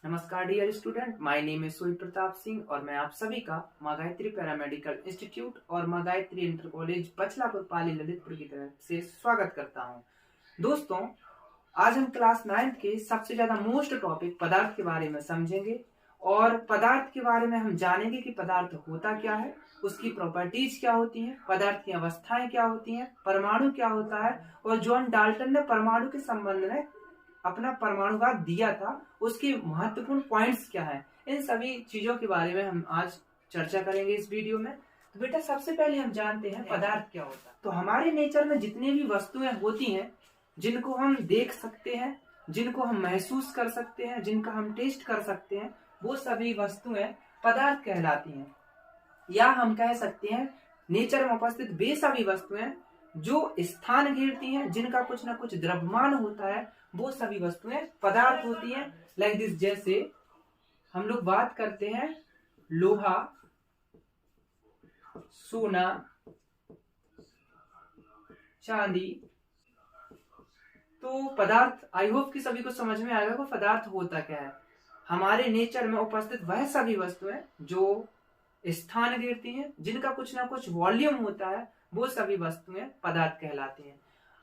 नमस्कार dear student, my name is Surya Pratap Singh और मैं आप सभी का माँ गायत्री पैरामेडिकल इंस्टीट्यूट और माँ गायत्री इंटर कॉलेज बचलापुर पाली ललितपुर की तरफ से स्वागत करता हूँ। दोस्तों, आज हम क्लास 9 के सबसे ज्यादा मोस्ट टॉपिक पदार्थ के बारे में समझेंगे और पदार्थ के बारे में हम जानेंगे कि पदार्थ होता क्या है, उसकी प्रॉपर्टीज क्या होती हैं, पदार्थ की अवस्थाएं क्या होती हैं, परमाणु क्या होता है और जॉन डाल्टन ने परमाणु के संबंध में अपना परमाणुवाद दिया था, उसके महत्वपूर्ण पॉइंट्स क्या है, इन सभी चीजों के बारे में हम आज चर्चा करेंगे इस वीडियो में। तो बेटा, सबसे पहले हम जानते हैं पदार्थ क्या होता है। तो हमारे नेचर में जितनी भी वस्तुएं होती हैं, जिनको हम देख सकते हैं, जिनको हम महसूस कर सकते हैं, जिनका हम टेस्ट कर सकते हैं, वो सभी वस्तुएं पदार्थ कहलाती हैं। या हम कह सकते हैं नेचर में उपस्थित वे सभी वस्तुएं जो स्थान घेरती हैं, जिनका कुछ ना कुछ द्रव्यमान होता है, वो सभी वस्तुएं पदार्थ होती हैं। लाइक दिस, जैसे हम लोग बात करते हैं लोहा, सोना, चांदी। तो पदार्थ, आई होप कि सभी को समझ में आएगा कि पदार्थ होता क्या है। हमारे नेचर में उपस्थित वह सभी वस्तुएं जो स्थान घेरती हैं, जिनका कुछ ना कुछ वॉल्यूम होता है, वो सभी वस्तुएं पदार्थ कहलाती हैं।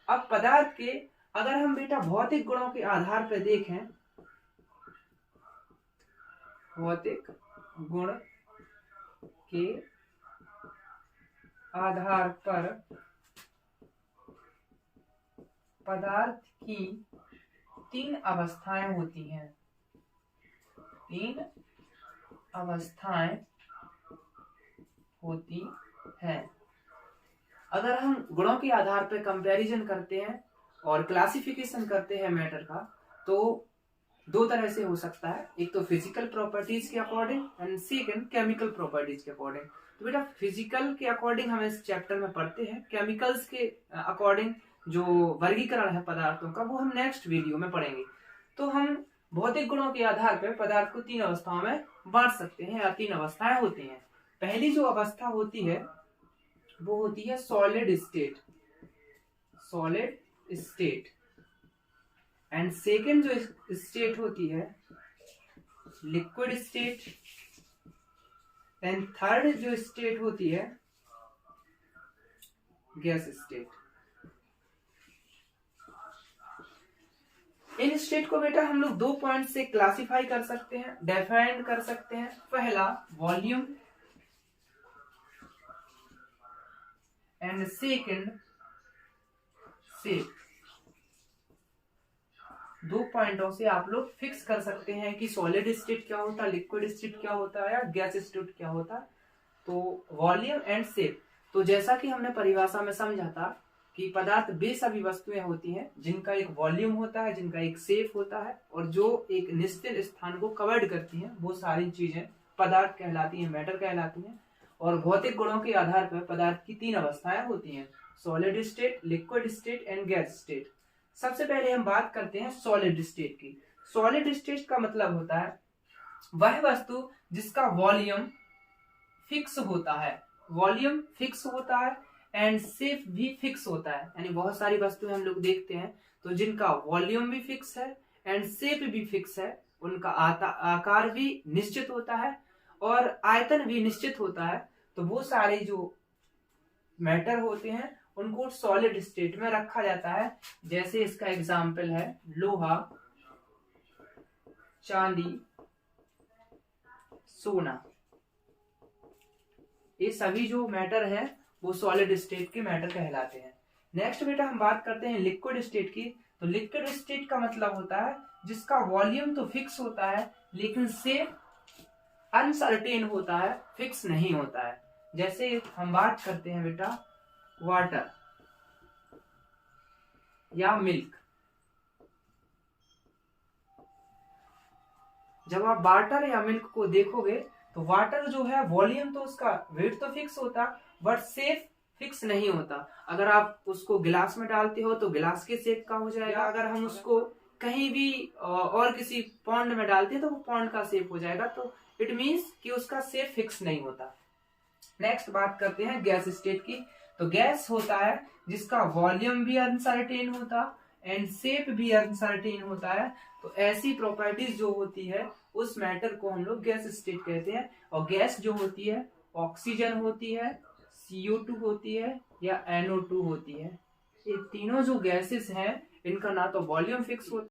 अब पदार्थ के अगर हम बेटा भौतिक गुणों के आधार पर देखें, भौतिक गुण के आधार पर पदार्थ की 3 अवस्थाएं होती हैं। 3 अवस्थाएं होती हैं। अगर हम गुणों के आधार पर कंपैरिजन करते हैं और क्लासिफिकेशन करते हैं मैटर का, तो 2 तरह से हो सकता है। एक तो फिजिकल प्रॉपर्टीज के according and second chemical properties के अकॉर्डिंग। तो बेटा, फिजिकल के अकॉर्डिंग हम इस चैप्टर में पढ़ते हैं, केमिकल्स के अकॉर्डिंग जो वर्गीकरण है पदार्थों का, वो हम नेक्स्ट वीडियो में पढ़ेंगे। तो हम भौतिक गुणों के आधार पर पदार्थ को 3 अवस्थाओं में बांट सकते हैं, या 3 अवस्थाएं होती हैं। पहली जो अवस्था होती है वो होती है solid state, solid state. And second जो स्टेट होती है लिक्विड स्टेट। एंड थर्ड जो स्टेट होती है गैस स्टेट। इन स्टेट को बेटा हम लोग 2 पॉइंट से क्लासिफाई कर सकते हैं, डिफाइन कर सकते हैं। पहला वॉल्यूम एंड सेकेंड शेप। 2 पॉइंटों से आप लोग फिक्स कर सकते हैं कि सॉलिड स्टेट क्या होता है, लिक्विड स्टेट क्या होता है, या गैस स्टेट क्या होता है। तो वॉल्यूम एंड शेप। तो जैसा कि हमने परिभाषा में समझा था कि पदार्थ वे सभी वस्तुएं होती हैं जिनका एक वॉल्यूम होता है, जिनका एक शेप होता है, और जो एक निश्चित स्थान को कवर्ड करती हैं, वो सारी चीजें पदार्थ कहलाती हैं, मैटर कहलाती हैं। और भौतिक गुणों के आधार पर पदार्थ की 3 अवस्थाएं होती हैं, solid state, liquid state and gas state. सबसे पहले हम बात करते हैं सॉलिड स्टेट की। सॉलिड स्टेट का मतलब होता है वह वस्तु जिसका वॉल्यूम फिक्स होता है, वॉल्यूम फिक्स होता है एंड शेप भी फिक्स होता है। यानी बहुत सारी वस्तुएं हम लोग देखते हैं तो जिनका वॉल्यूम भी फिक्स है एंड शेप भी फिक्स है, उनका आकार भी निश्चित होता है और आयतन भी निश्चित होता है। तो वो सारे जो मैटर होते हैं उनको सॉलिड स्टेट में रखा जाता है। जैसे इसका एग्जाम्पल है लोहा, चांदी, सोना। ये सभी जो मैटर है वो सॉलिड स्टेट के मैटर कहलाते हैं। नेक्स्ट बेटा हम बात करते हैं लिक्विड स्टेट की। तो लिक्विड स्टेट का मतलब होता है जिसका वॉल्यूम तो फिक्स होता है लेकिन शेप अनसर्टेन होता है, फिक्स नहीं होता है। जैसे हम बात करते हैं बेटा वाटर या मिल्क। जब आप वाटर या मिल्क को देखोगे तो वाटर जो है वॉल्यूम तो उसका वेट तो फिक्स होता, बट शेप फिक्स नहीं होता। अगर आप उसको गिलास में डालते हो तो गिलास के शेप का हो जाएगा, अगर हम उसको कहीं भी और किसी पॉन्ड में डालते हैं तो वो पॉन्ड का शेप हो जाएगा। तो इट मीन्स कि उसका शेप फिक्स नहीं होता। नेक्स्ट बात करते हैं गैस स्टेट की। तो गैस होता है जिसका वॉल्यूम भी अनसर्टेन होता एंड शेप भी अनसर्टेन होता है। तो ऐसी प्रॉपर्टीज जो होती है उस मैटर को हम लोग गैस स्टेट कहते हैं। और गैस जो होती है ऑक्सीजन होती है, CO2 होती है या NO2 होती है। ये तीनों जो गैसेस हैं इनका ना तो वॉल्यूम फिक्स होता है